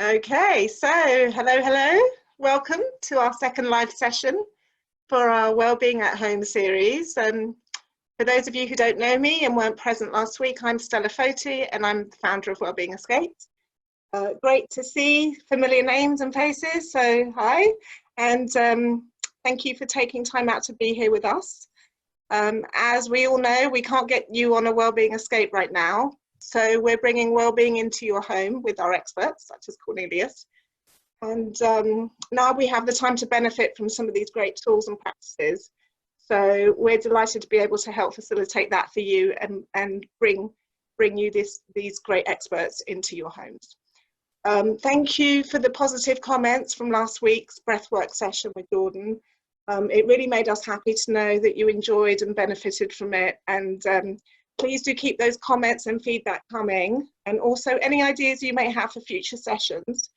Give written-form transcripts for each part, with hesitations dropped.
Okay, so hello. Welcome to our second live session for our Wellbeing at Home series. For those of you who don't know me and weren't present last week, I'm Stella Foti and I'm the founder of Wellbeing Escaped. Great to see familiar names and faces, so hi. And thank you for taking time out to be here with us. As we all know, we can't get you on a Wellbeing Escape right now. So we're bringing wellbeing into your home with our experts, such as Cornelius. And now we have the time to benefit from some of these great tools and practices. So we're delighted to be able to help facilitate that for you and bring you these great experts into your homes. Thank you for the positive comments from last week's breathwork session with Jordan. It really made us happy to know that you enjoyed and benefited from it. And please do keep those comments and feedback coming, and also any ideas you may have for future sessions,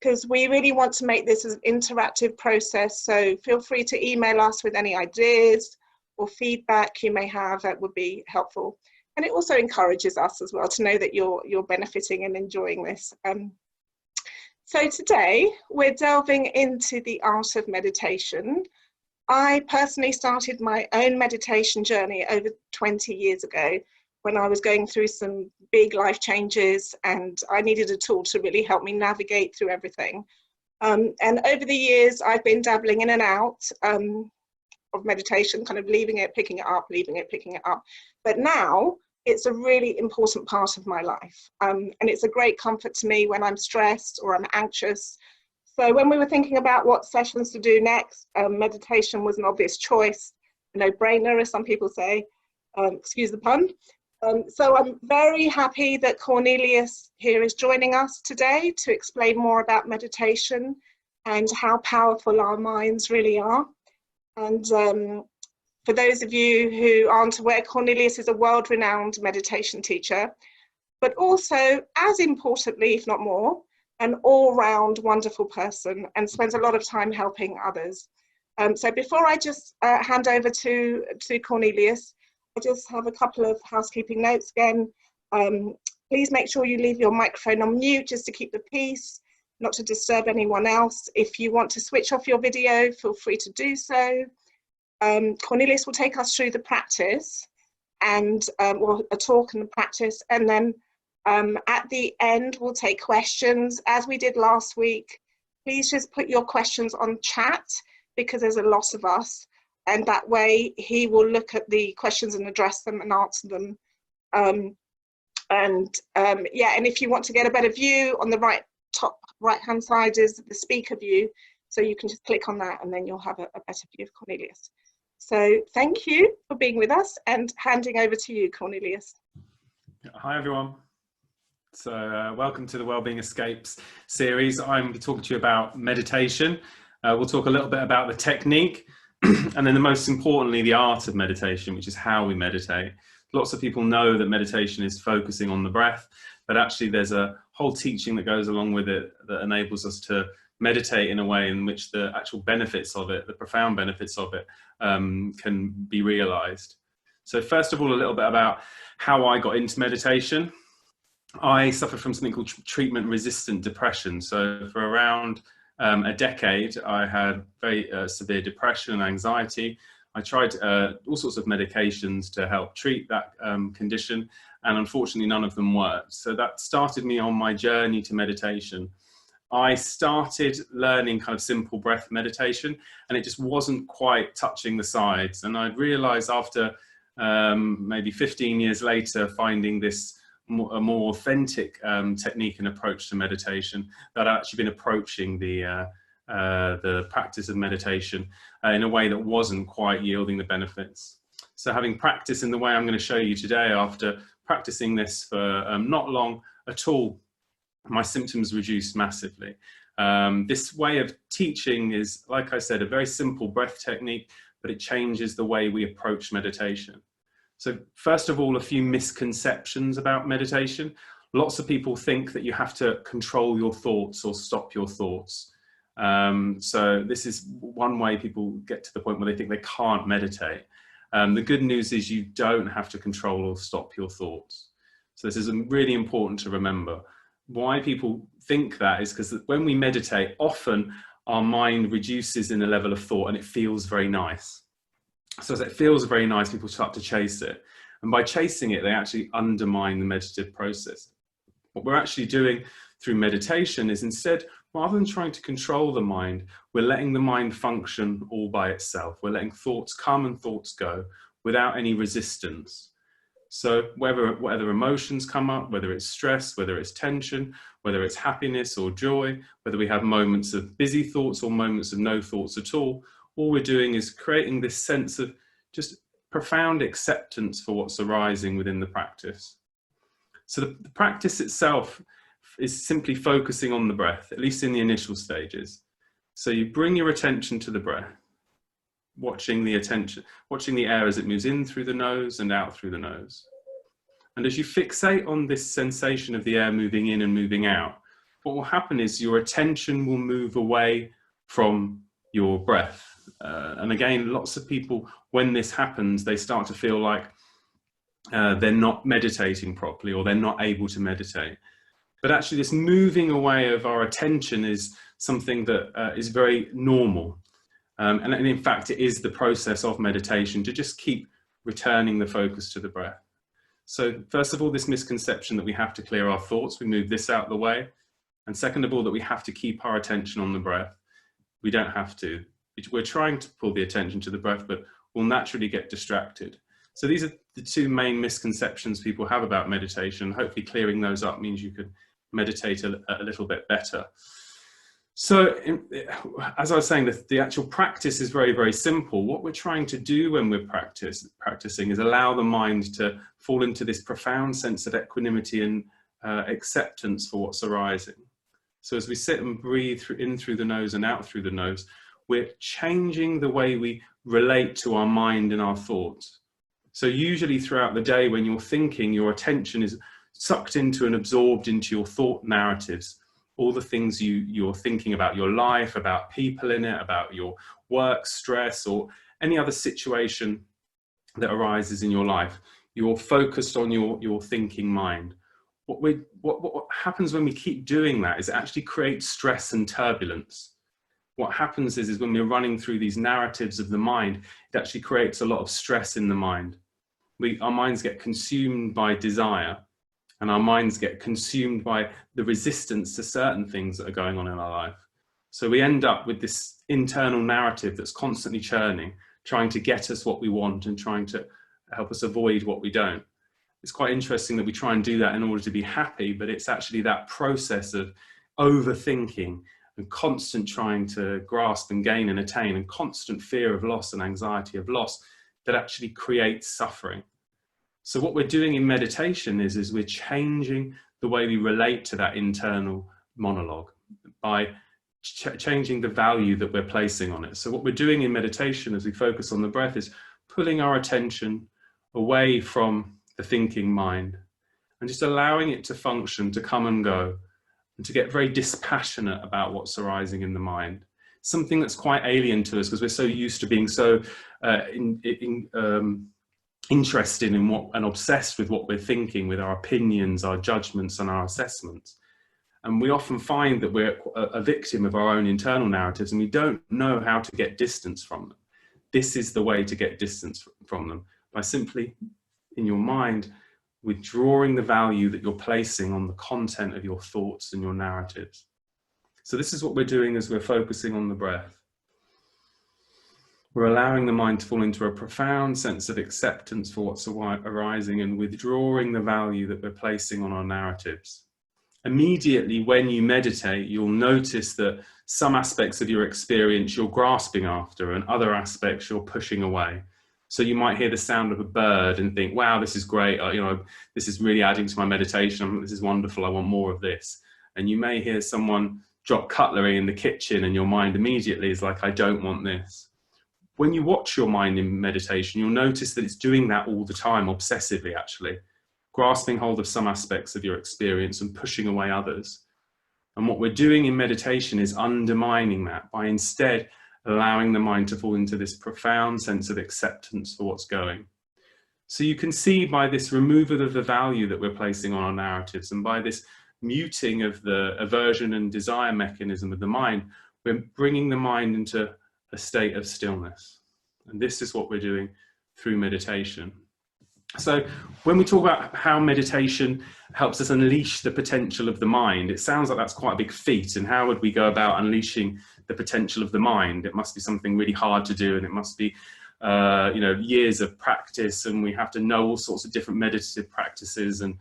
because we really want to make this an interactive process. So feel free to email us with any ideas or feedback you may have that would be helpful. And it also encourages us as well to know that you're benefiting and enjoying this. So today we're delving into the art of meditation. I personally started my own meditation journey over 20 years ago when I was going through some big life changes and I needed a tool to really help me navigate through everything. And over the years, I've been dabbling in and out of meditation, kind of leaving it, picking it up, leaving it, picking it up. But now it's a really important part of my life. And it's a great comfort to me when I'm stressed or I'm anxious. So when we were thinking about what sessions to do next, meditation was an obvious choice, a no-brainer, as some people say, excuse the pun. So I'm very happy that Cornelius here is joining us today to explain more about meditation and how powerful our minds really are. And for those of you who aren't aware, Cornelius is a world-renowned meditation teacher, but also, as importantly, if not more, an all-round wonderful person and spends a lot of time helping others. So before I just hand over to Cornelius, I just have a couple of housekeeping notes again. Please make sure you leave your microphone on mute just to keep the peace, not to disturb anyone else. If you want to switch off your video, feel free to do so. Cornelius will take us through the practice and or a talk and the practice, and then at the end, we'll take questions. As we did last week, please just put your questions on chat because there's a lot of us. And that way he will look at the questions and address them and answer them. And if you want to get a better view, on the top right-hand side is the speaker view. So you can just click on that and then you'll have a better view of Cornelius. So thank you for being with us, and handing over to you, Cornelius. Hi, everyone. So welcome to the Wellbeing Escapes series. I'm talking to you about meditation. We'll talk a little bit about the technique and then most importantly, the art of meditation, which is how we meditate. Lots of people know that meditation is focusing on the breath, but actually there's a whole teaching that goes along with it that enables us to meditate in a way in which the actual benefits of it, the profound benefits of it, can be realized. So first of all, a little bit about how I got into meditation. I suffered from something called treatment-resistant depression. So for around a decade, I had very severe depression and anxiety. I tried all sorts of medications to help treat that condition, and unfortunately none of them worked. So that started me on my journey to meditation. I started learning kind of simple breath meditation, and it just wasn't quite touching the sides. And I realized after maybe 15 years later, finding this a more authentic technique and approach to meditation, that I'd actually been approaching the practice of meditation in a way that wasn't quite yielding the benefits. So having practiced in the way I'm going to show you today, after practicing this for not long at all, my symptoms reduced massively. This way of teaching is, like I said, a very simple breath technique, but it changes the way we approach meditation. So first of all, a few misconceptions about meditation. Lots of people think that you have to control your thoughts or stop your thoughts. So this is one way people get to the point where they think they can't meditate. The good news is you don't have to control or stop your thoughts. So this is really important to remember. why people think that is because when we meditate, often our mind reduces in a level of thought and it feels very nice. So as it feels very nice, people start to chase it. And by chasing it, they actually undermine the meditative process. What we're actually doing through meditation is instead, rather than trying to control the mind, we're letting the mind function all by itself. We're letting thoughts come and thoughts go without any resistance. So whether emotions come up, whether it's stress, whether it's tension, whether it's happiness or joy, whether we have moments of busy thoughts or moments of no thoughts at all we're doing is creating this sense of just profound acceptance for what's arising within the practice. So the practice itself is simply focusing on the breath, at least in the initial stages. So you bring your attention to the breath, watching the air as it moves in through the nose and out through the nose. And as you fixate on this sensation of the air moving in and moving out, what will happen is your attention will move away from your breath. And again, lots of people, when this happens, they start to feel like they're not meditating properly or they're not able to meditate. But actually this moving away of our attention is something that is very normal. And in fact, it is the process of meditation to just keep returning the focus to the breath. So first of all, this misconception that we have to clear our thoughts, we move this out of the way. And second of all, that we have to keep our attention on the breath. We don't have to. We're trying to pull the attention to the breath, but we'll naturally get distracted. So these are the two main misconceptions people have about meditation. Hopefully clearing those up means you can meditate a little bit better. So as I was saying, the actual practice is very, very simple. What we're trying to do when we're practicing is allow the mind to fall into this profound sense of equanimity and acceptance for what's arising. So as we sit and breathe in through the nose and out through the nose, we're changing the way we relate to our mind and our thoughts. So usually throughout the day when you're thinking, your attention is sucked into and absorbed into your thought narratives, all the things you're thinking about your life, about people in it, about your work, stress, or any other situation that arises in your life. You're focused on your thinking mind. What happens when we keep doing that is it actually creates stress and turbulence. What happens is when we're running through these narratives of the mind, it actually creates a lot of stress in the mind. Our minds get consumed by desire, and our minds get consumed by the resistance to certain things that are going on in our life. So we end up with this internal narrative that's constantly churning, trying to get us what we want and trying to help us avoid what we don't. It's quite interesting that we try and do that in order to be happy, but it's actually that process of overthinking and constant trying to grasp and gain and attain and constant fear of loss and anxiety of loss that actually creates suffering. So what we're doing in meditation is we're changing the way we relate to that internal monologue by changing the value that we're placing on it. So what we're doing in meditation as we focus on the breath is pulling our attention away from the thinking mind and just allowing it to function, to come and go, and to get very dispassionate about what's arising in the mind. Something that's quite alien to us because we're so used to being so interested in and obsessed with what we're thinking, with our opinions, our judgments, and our assessments. And we often find that we're a victim of our own internal narratives and we don't know how to get distance from them. This is the way to get distance from them, by simply, in your mind, withdrawing the value that you're placing on the content of your thoughts and your narratives. So this is what we're doing as we're focusing on the breath. We're allowing the mind to fall into a profound sense of acceptance for what's arising and withdrawing the value that we're placing on our narratives. Immediately when you meditate, you'll notice that some aspects of your experience you're grasping after and other aspects you're pushing away. So you might hear the sound of a bird and think, wow, this is great. This is really adding to my meditation. This is wonderful. I want more of this. And you may hear someone drop cutlery in the kitchen and your mind immediately is like, I don't want this. When you watch your mind in meditation, you'll notice that it's doing that all the time, obsessively actually, grasping hold of some aspects of your experience and pushing away others. And what we're doing in meditation is undermining that by instead allowing the mind to fall into this profound sense of acceptance for what's going. So you can see by this removal of the value that we're placing on our narratives and by this muting of the aversion and desire mechanism of the mind, we're bringing the mind into a state of stillness. And this is what we're doing through meditation. So when we talk about how meditation helps us unleash the potential of the mind, it sounds like that's quite a big feat. And how would we go about unleashing the potential of the mind? It must be something really hard to do, and it must be years of practice, and we have to know all sorts of different meditative practices and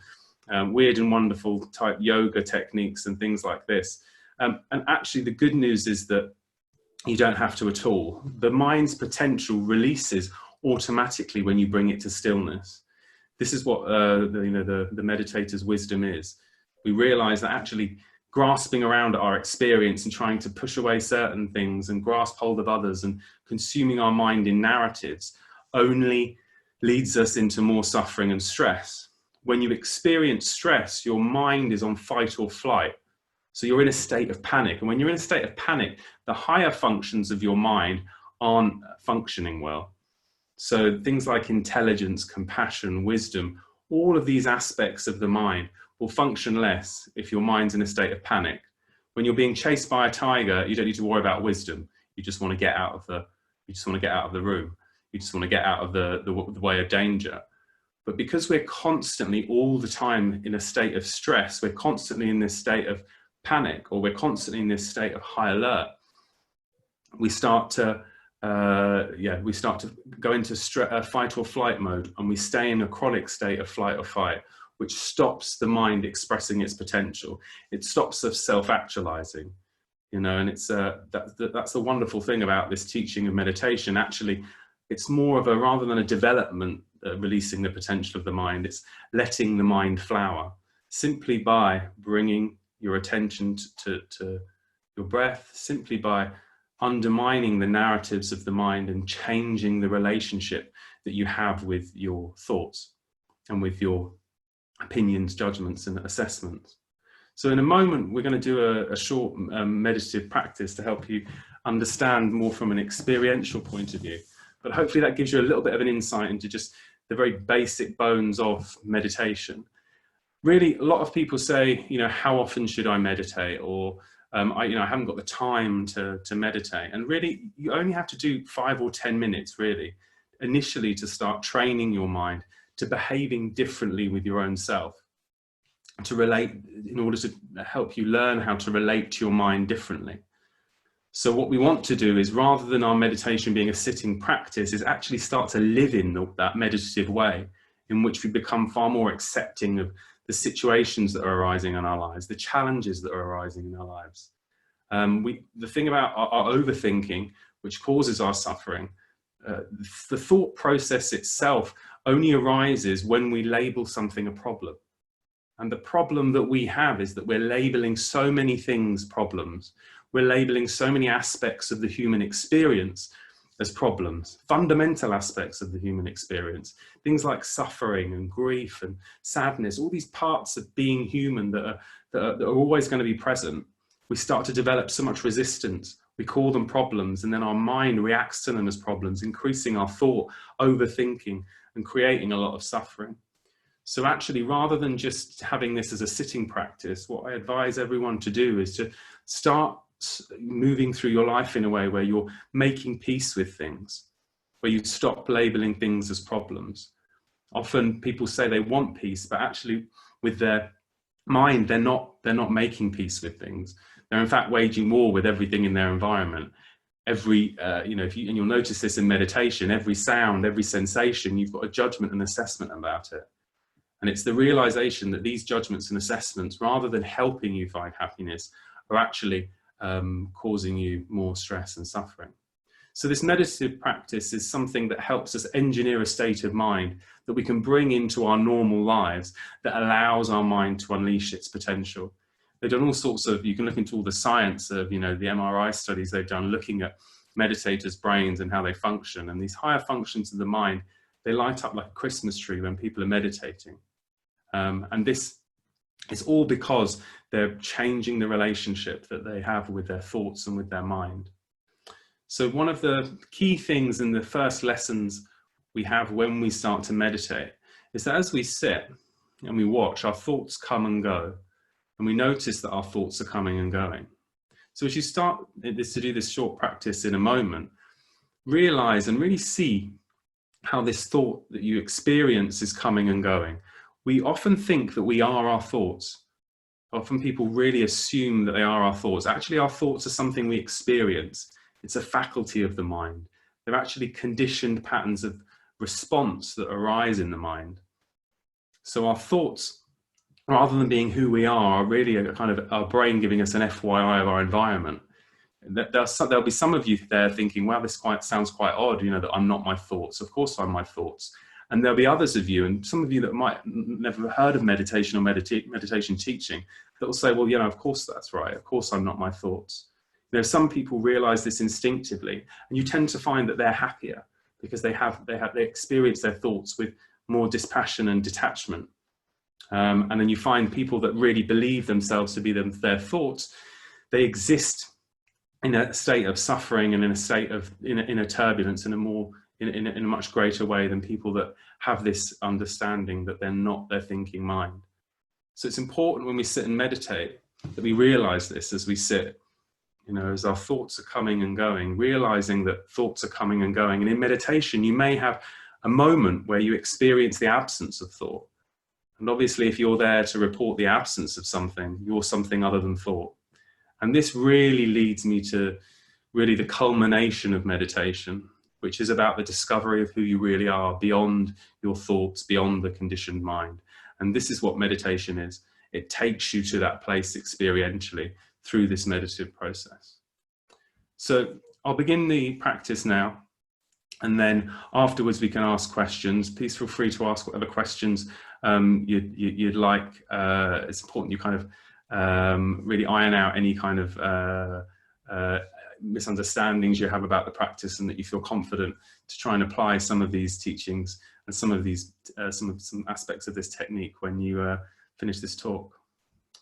weird and wonderful type yoga techniques and things like this. And actually the good news is that you don't have to at all. The mind's potential releases automatically when you bring it to stillness. This is what the meditator's wisdom is. We realize that actually grasping around at our experience and trying to push away certain things and grasp hold of others and consuming our mind in narratives only leads us into more suffering and stress. When you experience stress, your mind is on fight or flight. So you're in a state of panic. And when you're in a state of panic, the higher functions of your mind aren't functioning well. So things like intelligence, compassion, wisdom, all of these aspects of the mind will function less if your mind's in a state of panic. When you're being chased by a tiger, you don't need to worry about wisdom. You just want to get out of the room. You just want to get out of the way of danger. But because we're constantly all the time in a state of stress, we're constantly in this state of panic, or we're constantly in this state of high alert, we start to go into fight or flight mode, and we stay in a chronic state of flight or fight, which stops the mind expressing its potential. It stops us self-actualizing, and it's that's the wonderful thing about this teaching of meditation. Actually, it's more of a, rather than a development, releasing the potential of the mind, it's letting the mind flower, simply by bringing your attention to your breath, simply by undermining the narratives of the mind and changing the relationship that you have with your thoughts and with your opinions, judgments and assessments. So in a moment, we're going to do a short meditative practice to help you understand more from an experiential point of view. But hopefully that gives you a little bit of an insight into just the very basic bones of meditation. Really, a lot of people say, how often should I meditate? Or I haven't got the time to meditate. And really, you only have to do 5 or 10 minutes, really, initially, to start training your mind to behaving differently with your own self, to relate, in order to help you learn how to relate to your mind differently. So what we want to do is, rather than our meditation being a sitting practice, is actually start to live in that meditative way in which we become far more accepting of the situations that are arising in our lives, the challenges that are arising in our lives. The thing about our overthinking, which causes our suffering, the thought process itself only arises when we label something a problem. And the problem that we have is that we're labeling so many things problems. We're labeling so many aspects of the human experience as problems, fundamental aspects of the human experience, things like suffering and grief and sadness, all these parts of being human that are always going to be present. We start to develop so much resistance. We call them problems, and then our mind reacts to them as problems, increasing our thought, overthinking, and creating a lot of suffering. So actually, rather than just having this as a sitting practice, what I advise everyone to do is to start moving through your life in a way where you're making peace with things, where you stop labeling things as problems. Often people say they want peace, but actually with their mind, they're not making peace with things. They're in fact waging war with everything in their environment. And you'll notice this in meditation, every sound, every sensation, you've got a judgment and assessment about it. And it's the realization that these judgments and assessments, rather than helping you find happiness, are actually causing you more stress and suffering. So this meditative practice is something that helps us engineer a state of mind that we can bring into our normal lives that allows our mind to unleash its potential. They've done all sorts of, you can look into all the science of, the MRI studies they've done looking at meditators' brains and how they function. And these higher functions of the mind, they light up like a Christmas tree when people are meditating. And this is all because they're changing the relationship that they have with their thoughts and with their mind. So one of the key things in the first lessons we have when we start to meditate is that as we sit and we watch, our thoughts come and go. and we notice that our thoughts are coming and going. So as you start to do this short practice in a moment, realize and really see how this thought that you experience is coming and going. We often think that we are our thoughts. Often people really assume that they are our thoughts. Actually, our thoughts are something we experience. It's a faculty of the mind. They're actually conditioned patterns of response that arise in the mind. So our thoughts, rather than being who we are really a kind of our brain giving us an FYI of our environment. There'll be some of you there thinking, wow, this sounds quite odd, that I'm not my thoughts. Of course I'm my thoughts. And there'll be others of you, and some of you that might never heard of meditation or meditation teaching, that will say, well, of course that's right. Of course I'm not my thoughts. Some people realize this instinctively, and you tend to find that they're happier because they experience their thoughts with more dispassion and detachment. And then you find people that really believe themselves to be their thoughts. They exist in a state of suffering and in a state of inner turbulence in a much greater way than people that have this understanding that they're not their thinking mind. So it's important when we sit and meditate that we realize this as we sit, as our thoughts are coming and going, realizing that thoughts are coming and going. And in meditation, you may have a moment where you experience the absence of thought. And obviously, if you're there to report the absence of something, you're something other than thought. And this really leads me to really the culmination of meditation, which is about the discovery of who you really are beyond your thoughts, beyond the conditioned mind. And this is what meditation is. It takes you to that place experientially through this meditative process. So I'll begin the practice now. And then afterwards we can ask questions. Please feel free to ask whatever questions you'd like. It's important you kind of really iron out any kind of misunderstandings you have about the practice, and that you feel confident to try and apply some of these teachings and some of these some aspects of this technique when you finish this talk.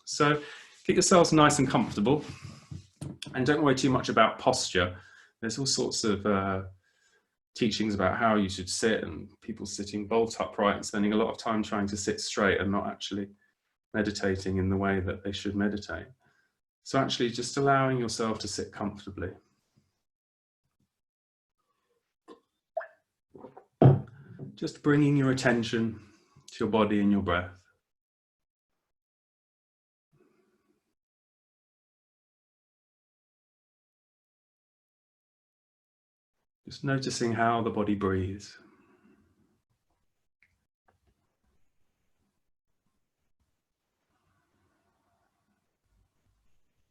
So get yourselves nice and comfortable, and don't worry too much about posture. There's all sorts of teachings about how you should sit, and people sitting bolt upright and spending a lot of time trying to sit straight and not actually meditating in the way that they should meditate. So actually just allowing yourself to sit comfortably. Just bringing your attention to your body and your breath. Just noticing how the body breathes.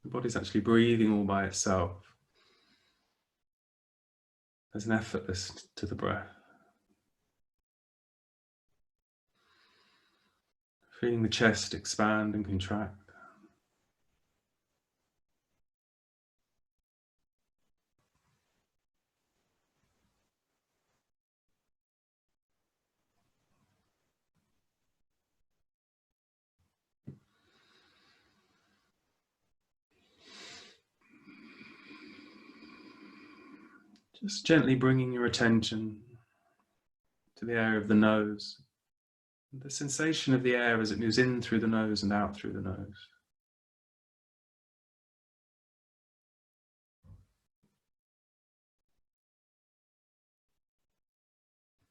The body's actually breathing all by itself. There's an effortless to the breath. Feeling the chest expand and contract. Just gently bringing your attention to the area of the nose. The sensation of the air as it moves in through the nose and out through the nose.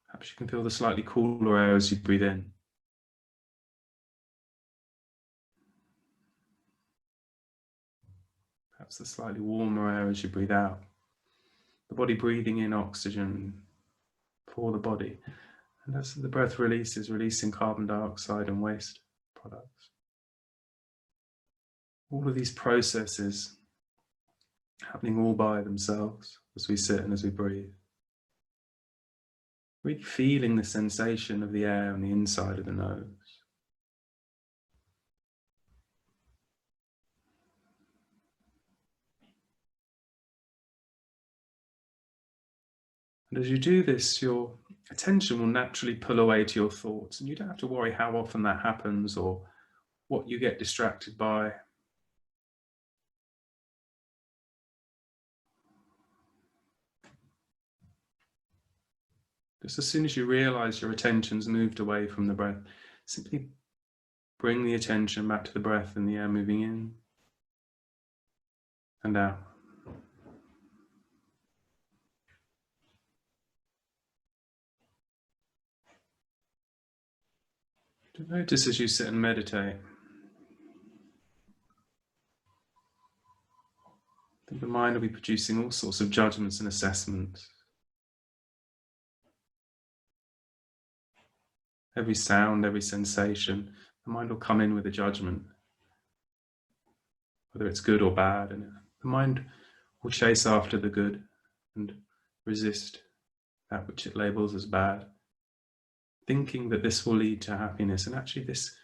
Perhaps you can feel the slightly cooler air as you breathe in. Perhaps the slightly warmer air as you breathe out. The body breathing in oxygen for the body. And as the breath releases, releasing carbon dioxide and waste products. All of these processes happening all by themselves as we sit and as we breathe. Really feeling the sensation of the air on the inside of the nose. And as you do this, your attention will naturally pull away to your thoughts, and you don't have to worry how often that happens or what you get distracted by. Just as soon as you realize your attention's moved away from the breath, simply bring the attention back to the breath and the air moving in and out. To notice as you sit and meditate that the mind will be producing all sorts of judgments and assessments. Every sound, every sensation, the mind will come in with a judgment, whether it's good or bad, and the mind will chase after the good and resist that which it labels as bad, thinking that this will lead to happiness. And actually this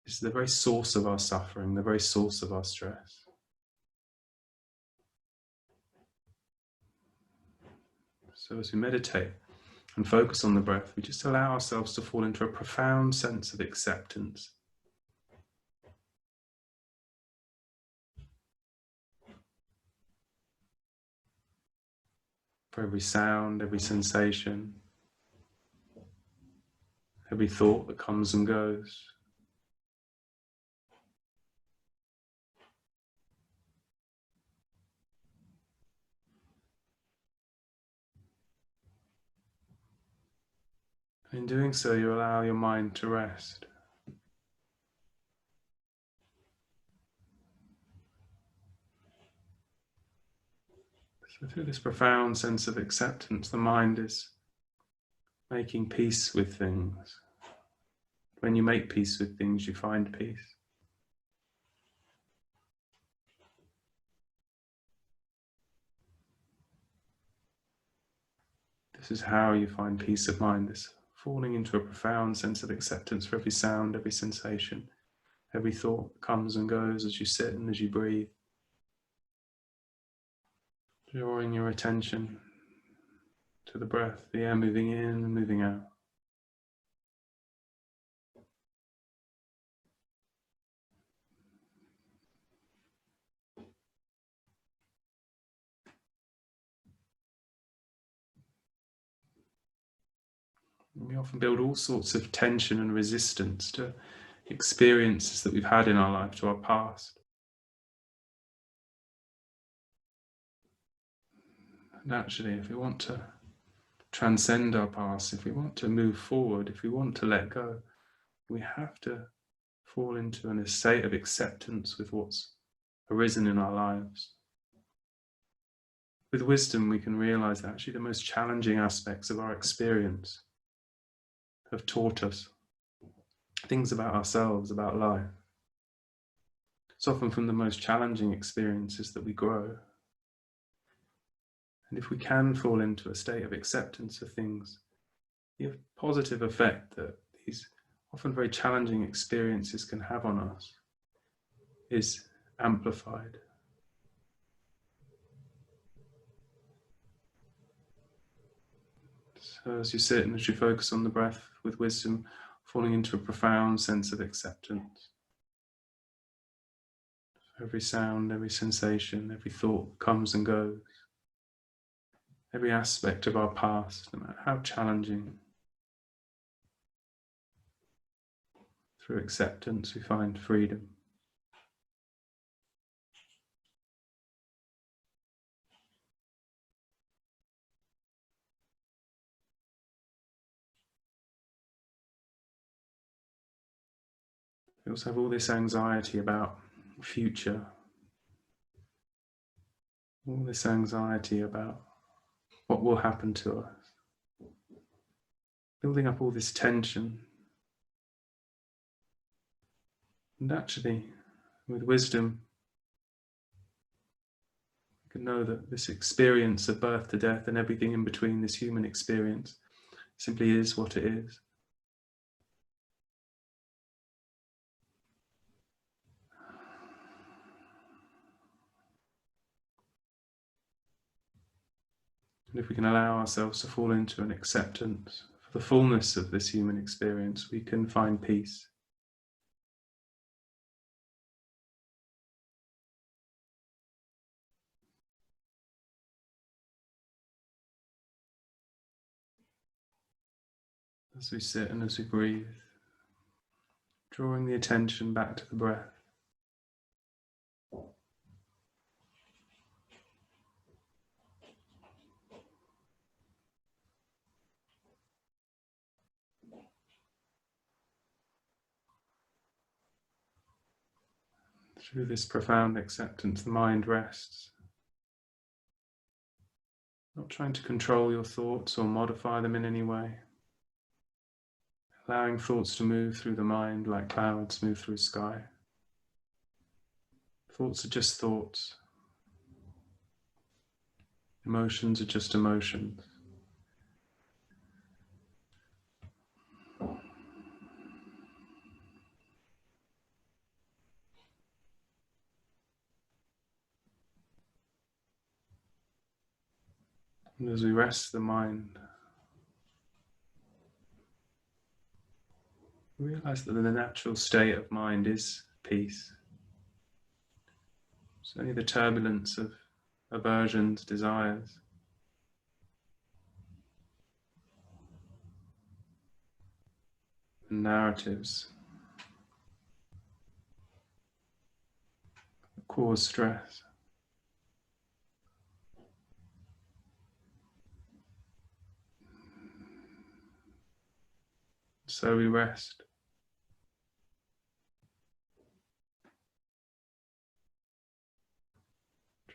is the very source of our suffering, the very source of our stress. So as we meditate and focus on the breath, we just allow ourselves to fall into a profound sense of acceptance. For every sound, every sensation, every thought that comes and goes. In doing so, you allow your mind to rest. So through this profound sense of acceptance, the mind is making peace with things. When you make peace with things, you find peace. This is how you find peace of mind, this falling into a profound sense of acceptance for every sound, every sensation, every thought that comes and goes as you sit and as you breathe. Drawing your attention to the breath, the air moving in and moving out. We often build all sorts of tension and resistance to experiences that we've had in our life, to our past. And actually, if we want to transcend our past, if we want to move forward, if we want to let go, we have to fall into a state of acceptance with what's arisen in our lives. With wisdom, we can realize that actually the most challenging aspects of our experience have taught us things about ourselves, about life. It's often from the most challenging experiences that we grow. And if we can fall into a state of acceptance of things, the positive effect that these often very challenging experiences can have on us is amplified. So as you sit and as you focus on the breath with wisdom, falling into a profound sense of acceptance. Every sound, every sensation, every thought comes and goes. Every aspect of our past, no matter how challenging. Through acceptance, we find freedom. We also have all this anxiety about the future. All this anxiety about what will happen to us. Building up all this tension. And actually, with wisdom, we can know that this experience of birth to death and everything in between, this human experience, simply is what it is. And if we can allow ourselves to fall into an acceptance for the fullness of this human experience, we can find peace. As we sit and as we breathe, Drawing the attention back to the breath. Through this profound acceptance, the mind rests. Not trying to control your thoughts or modify them in any way. Allowing thoughts to move through the mind like clouds move through sky. Thoughts are just thoughts. Emotions are just emotions. And as we rest the mind, we realize that the natural state of mind is peace. It's only the turbulence of aversions, desires, and narratives that cause stress. So we rest.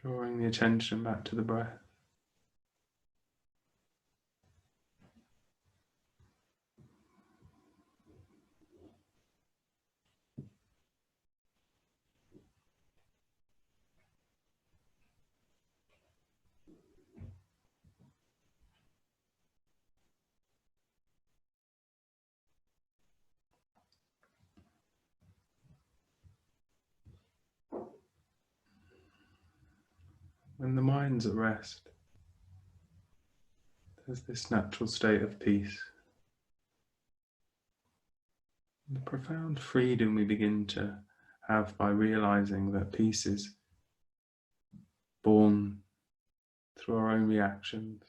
Drawing the attention back to the breath. When the mind's at rest, there's this natural state of peace. The profound freedom we begin to have by realizing that peace is born through our own reactions.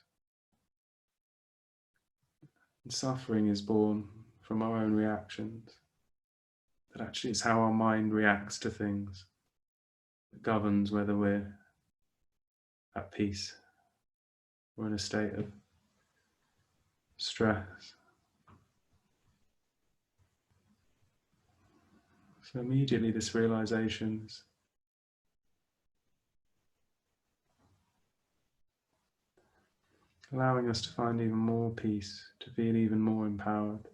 And suffering is born from our own reactions. That actually it's how our mind reacts to things that governs whether we're at peace or in a state of stress. So immediately this realization is allowing us to find even more peace, to feel even more empowered.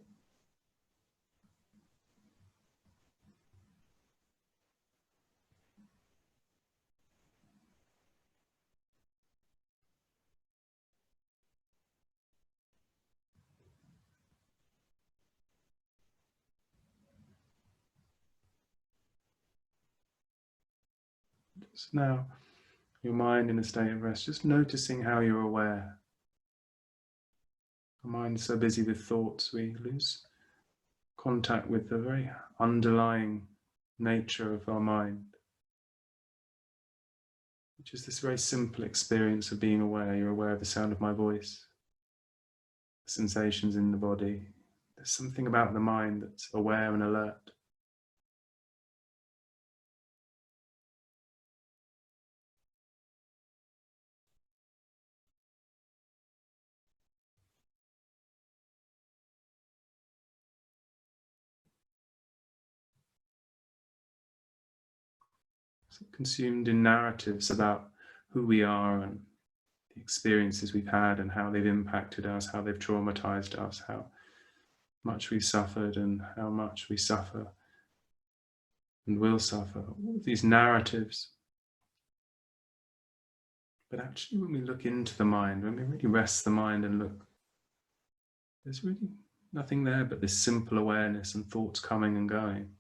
Just now, your mind in a state of rest, just noticing how you're aware. Our mind is so busy with thoughts, we lose contact with the very underlying nature of our mind, which is this very simple experience of being aware. You're aware of the sound of my voice, the sensations in the body. There's something about the mind that's aware and alert. Consumed in narratives about who we are and the experiences we've had and how they've impacted us, how they've traumatized us, how much we've suffered and how much we suffer and will suffer. All of these narratives. But actually when we look into the mind, when we really rest the mind and look, there's really nothing there but this simple awareness and thoughts coming and going.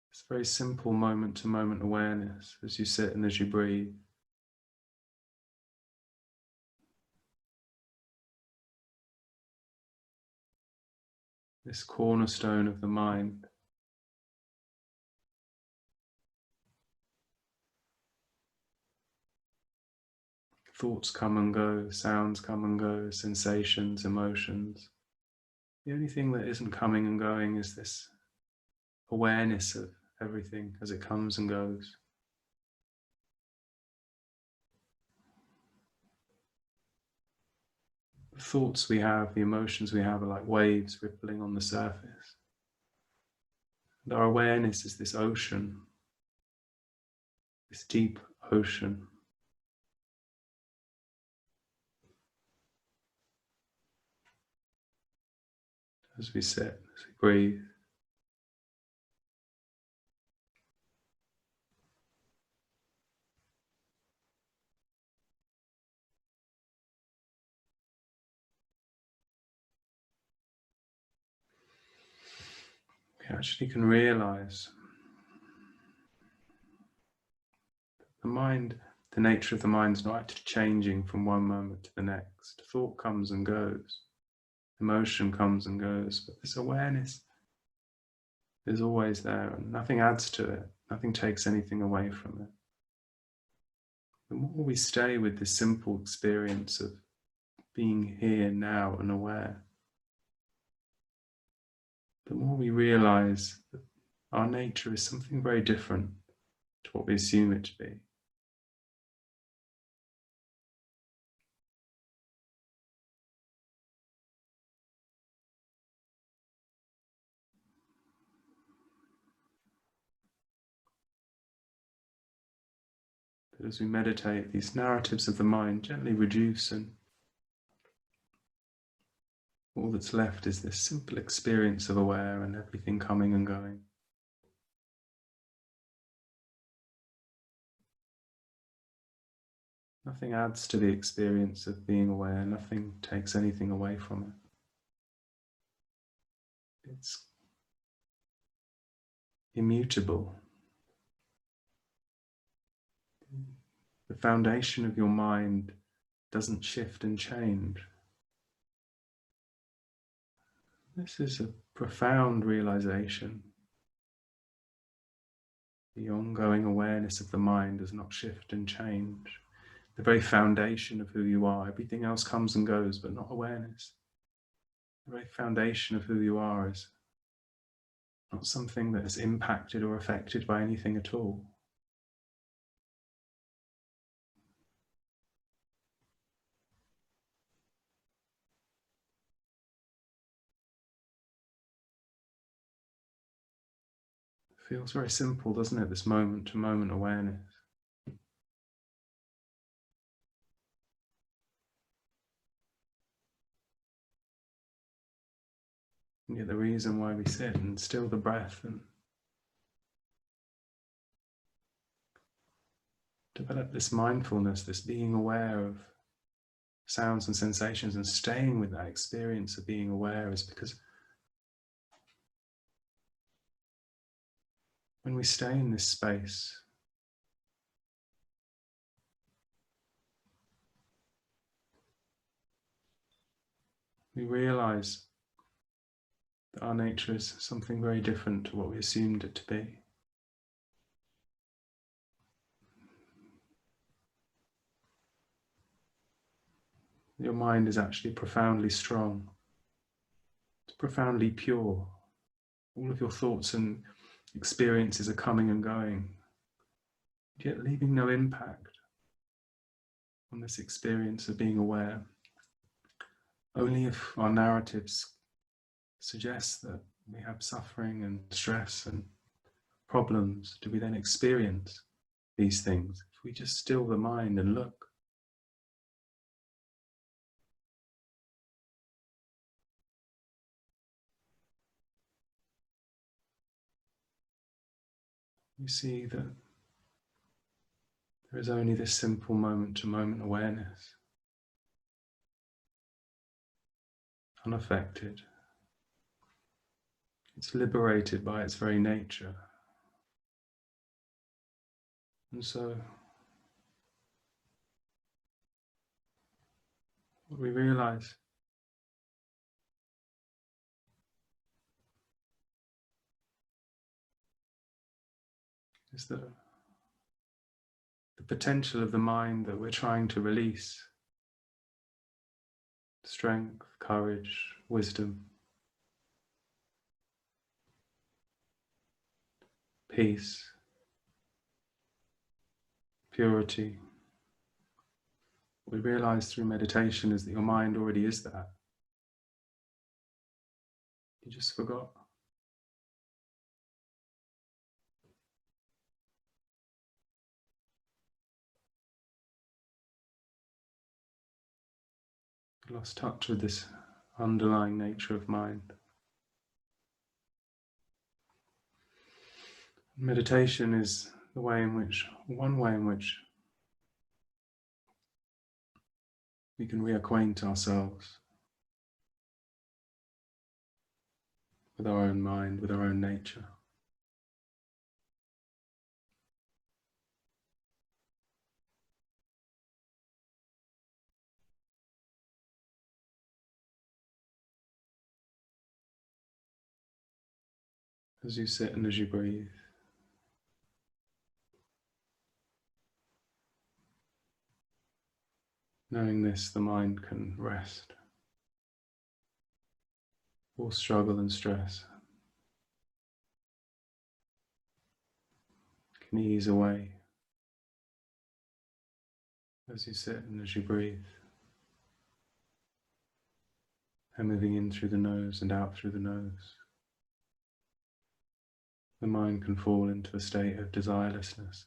It's very simple moment-to-moment awareness as you sit and as you breathe. This cornerstone of the mind. Thoughts come and go, sounds come and go, sensations, emotions. The only thing that isn't coming and going is this awareness of everything as it comes and goes. The thoughts we have, the emotions we have are like waves rippling on the surface. And our awareness is this ocean, this deep ocean. As we sit, as we breathe. We actually can realize the mind, the nature of the mind is not actually changing from one moment to the next. Thought comes and goes, emotion comes and goes, but this awareness is always there and nothing adds to it, nothing takes anything away from it. The more we stay with this simple experience of being here now and aware, the more we realize that our nature is something very different to what we assume it to be. That as we meditate, these narratives of the mind gently reduce, and all that's left is this simple experience of aware and everything coming and going. Nothing adds to the experience of being aware, nothing takes anything away from it. It's immutable. The foundation of your mind doesn't shift and change. This is a profound realization. The ongoing awareness of the mind does not shift and change. The very foundation of who you are. Everything else comes and goes, but not awareness. The very foundation of who you are is not something that is impacted or affected by anything at all. It feels very simple, doesn't it, this moment-to-moment awareness? And yet the reason why we sit and still the breath and develop this mindfulness, this being aware of sounds and sensations and staying with that experience of being aware is because when we stay in this space, we realize that our nature is something very different to what we assumed it to be. Your mind is actually profoundly strong. It's profoundly pure. All of your thoughts and experiences are coming and going, yet leaving no impact on this experience of being aware. Only if our narratives suggest that we have suffering and stress and problems do we then experience these things. If we just still the mind and look, you see that there is only this simple moment-to-moment awareness, unaffected. It's liberated by its very nature. And so, what we realize is that the potential of the mind that we're trying to release. Strength, courage, wisdom, peace, purity. What we realize through meditation is that your mind already is that. You just forgot. Lost touch with this underlying nature of mind. Meditation is the way in which, one way in which we can reacquaint ourselves with our own mind, with our own nature. As you sit and as you breathe, knowing this, the mind can rest. All struggle and stress can ease away as you sit and as you breathe. And moving in through the nose and out through the nose, the mind can fall into a state of desirelessness.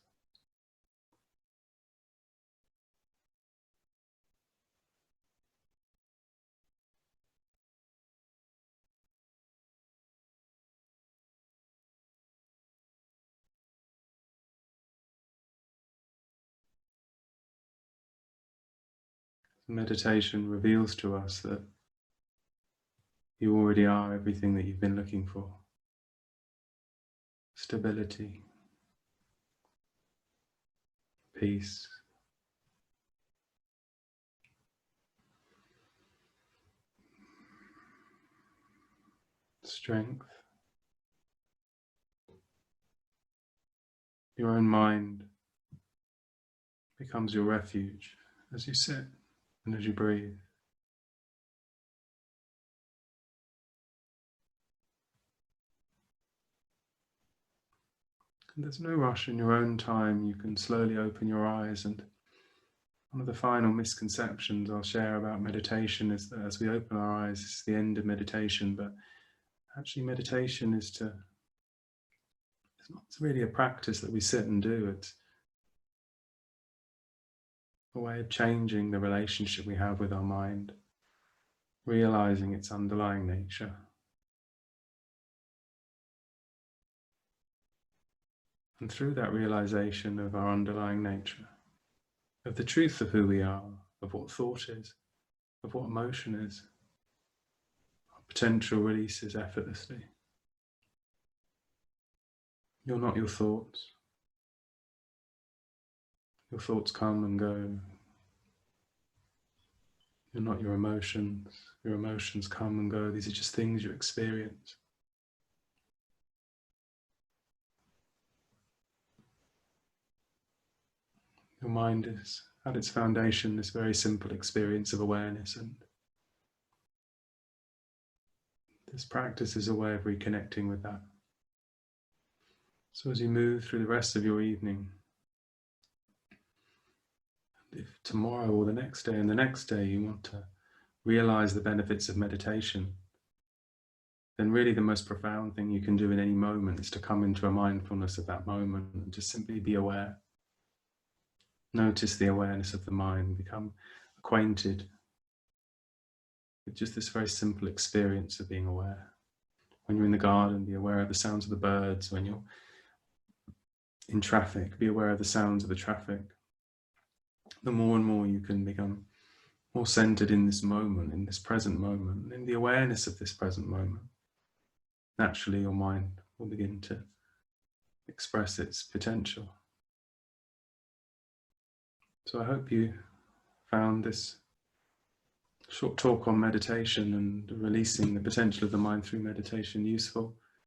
Meditation reveals to us that you already are everything that you've been looking for. Stability, peace, strength. Your own mind becomes your refuge as you sit and as you breathe. And there's no rush. In your own time. You can slowly open your eyes, and one of the final misconceptions I'll share about meditation is that as we open our eyes, it's the end of meditation, but actually meditation is it's not really a practice that we sit and do. It's a way of changing the relationship we have with our mind, realizing its underlying nature. And through that realization of our underlying nature, of the truth of who we are, of what thought is, of what emotion is, our potential releases effortlessly. You're not your thoughts. Your thoughts come and go. You're not your emotions. Your emotions come and go. These are just things you experience. Your mind is, at its foundation, this very simple experience of awareness, and this practice is a way of reconnecting with that. So as you move through the rest of your evening, if tomorrow or the next day and the next day you want to realize the benefits of meditation, then really the most profound thing you can do in any moment is to come into a mindfulness of that moment and just simply be aware. Notice the awareness of the mind, become acquainted with just this very simple experience of being aware. When you're in the garden, be aware of the sounds of the birds. When you're in traffic, be aware of the sounds of the traffic. The more and more you can become more centered in this moment, in this present moment, in the awareness of this present moment, naturally your mind will begin to express its potential. So I hope you found this short talk on meditation and releasing the potential of the mind through meditation useful.